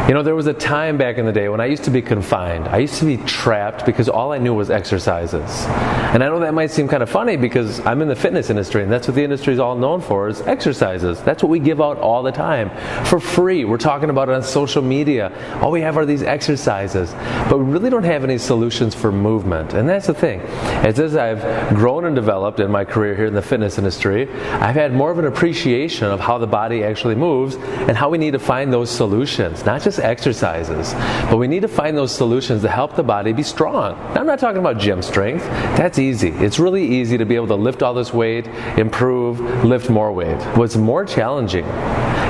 You know, there was a time back in the day when I used to be confined. I used to be trapped because all I knew was exercises. And I know that might seem kind of funny because I'm in the fitness industry, and that's what the industry is all known for, is exercises. That's what we give out all the time for free. We're talking about it on social media. All we have are these exercises. But we really don't have any solutions for movement. And that's the thing. As I've grown and developed in my career here in the fitness industry, I've had more of an appreciation of how the body actually moves and how we need to find those solutions. Not just exercises, but we need to find those solutions to help the body be strong. Now, I'm not talking about gym strength. That's easy. It's really easy to be able to lift all this weight, improve, lift more weight. What's more challenging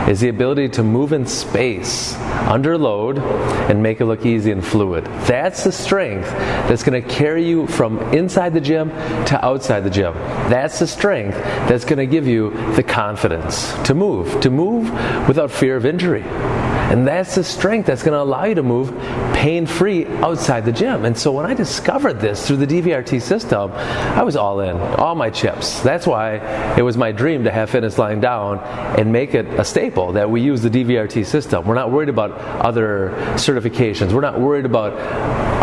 is the ability to move in space under load and make it look easy and fluid. That's the strength that's going to carry you from inside the gym to outside the gym. That's the strength that's going to give you the confidence to move without fear of injury. And that's the strength that's going to allow you to move pain-free outside the gym. And so when I discovered this through the DVRT system, I was all in, all my chips. That's why it was my dream to have Fitness Lying Down and make it a staple that we use the DVRT system. We're not worried about other certifications. We're not worried about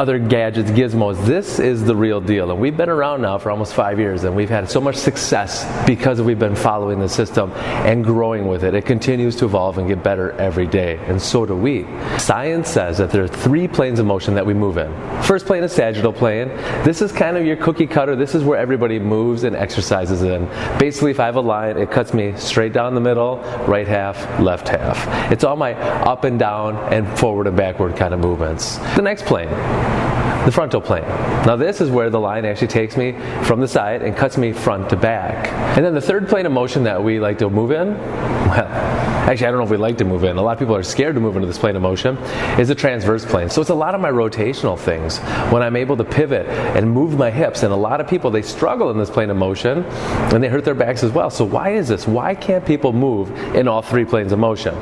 other gadgets, gizmos. This is the real deal. And we've been around now for almost 5 years, and we've had so much success because we've been following the system and growing with it. It continues to evolve and get better every day. And so do we. Science says that there are 3 planes of motion that we move in. First plane is sagittal plane. This is kind of your cookie cutter. This is where everybody moves and exercises in. Basically, if I have a line, it cuts me straight down the middle, right half, left half. It's all my up and down and forward and backward kind of movements. The next plane, the frontal plane. Now this is where the line actually takes me from the side and cuts me front to back. And then the third plane of motion that we like to move in, well, actually I don't know if we like to move in. A lot of people are scared to move into this plane of motion, is the transverse plane. So it's a lot of my rotational things when I'm able to pivot and move my hips. And a lot of people, they struggle in this plane of motion and they hurt their backs as well. So why is this? Why can't people move in all 3 planes of motion?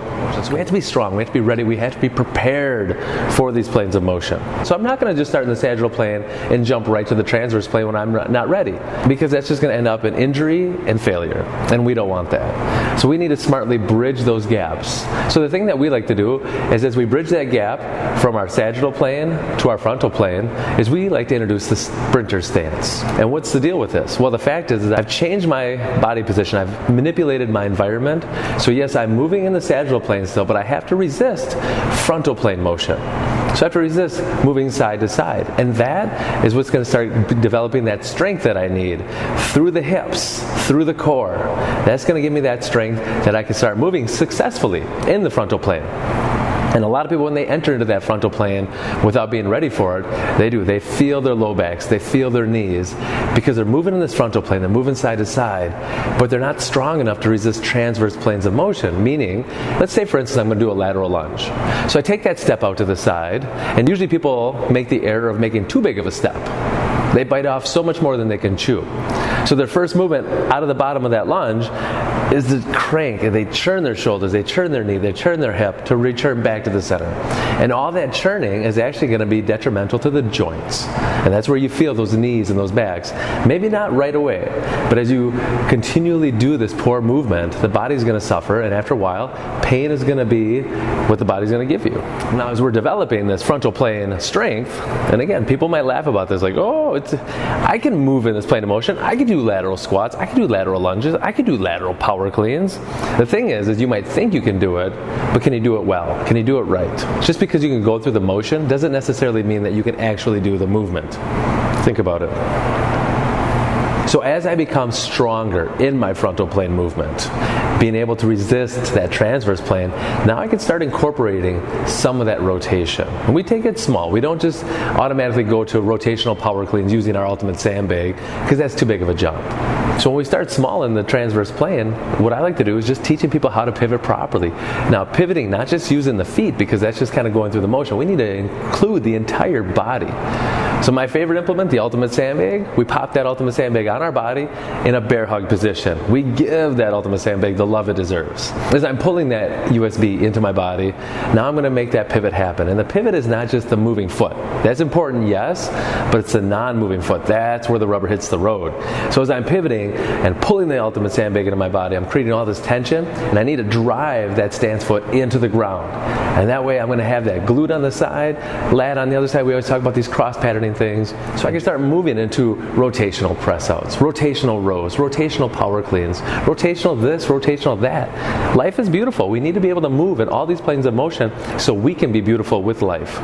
So we have to be strong, we have to be ready, we have to be prepared for these planes of motion. So I'm not going to just start in the sagittal plane and jump right to the transverse plane when I'm not ready, because that's just going to end up in injury and failure, and we don't want that. So we need to smartly bridge those gaps. So the thing that we like to do is, as we bridge that gap from our sagittal plane to our frontal plane, is we like to introduce the sprinter stance. And what's the deal with this? Well, the fact is that I've changed my body position. I've manipulated my environment. So yes, I'm moving in the sagittal plane still, but I have to resist frontal plane motion. So I have to resist moving side to side. And that is what's going to start developing that strength that I need through the hips, through the core. That's going to give me that strength that I can start moving successfully in the frontal plane. And a lot of people, when they enter into that frontal plane without being ready for it, they feel their low backs, they feel their knees, because they're moving in this frontal plane, they're moving side to side, but they're not strong enough to resist transverse planes of motion. Meaning, let's say for instance I'm going to do a lateral lunge. So I take that step out to the side, and usually people make the error of making too big of a step. They bite off so much more than they can chew. So their first movement out of the bottom of that lunge is to crank, and they churn their shoulders, they churn their knee, they churn their hip to return back to the center. And all that churning is actually going to be detrimental to the joints. And that's where you feel those knees and those backs. Maybe not right away, but as you continually do this poor movement, the body's going to suffer, and after a while, pain is going to be what the body's going to give you. Now, as we're developing this frontal plane strength, and again, people might laugh about this, like, oh, I can move in this plane of motion, I can do lateral squats, I can do lateral lunges, I can do lateral power cleans. The thing is you might think you can do it, but can you do it well? Can you do it right? Just because you can go through the motion doesn't necessarily mean that you can actually do the movement. Think about it. So as I become stronger in my frontal plane movement, being able to resist that transverse plane, now I can start incorporating some of that rotation. And we take it small. We don't just automatically go to rotational power cleans using our ultimate sandbag, because that's too big of a jump. So when we start small in the transverse plane, what I like to do is just teaching people how to pivot properly. Now, pivoting, not just using the feet, because that's just kind of going through the motion. We need to include the entire body. So my favorite implement, the ultimate sandbag, we pop that ultimate sandbag on our body in a bear hug position. We give that ultimate sandbag the love it deserves. As I'm pulling that USB into my body, now I'm going to make that pivot happen. And the pivot is not just the moving foot. That's important, yes, but it's the non-moving foot. That's where the rubber hits the road. So as I'm pivoting and pulling the ultimate sandbag into my body, I'm creating all this tension, and I need to drive that stance foot into the ground. And that way I'm going to have that glute on the side, lat on the other side. We always talk about these cross-patterning things. So I can start moving into rotational press-outs, rotational rows, rotational power cleans, rotational this, rotational that. Life is beautiful. We need to be able to move in all these planes of motion so we can be beautiful with life.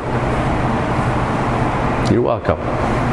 You're welcome.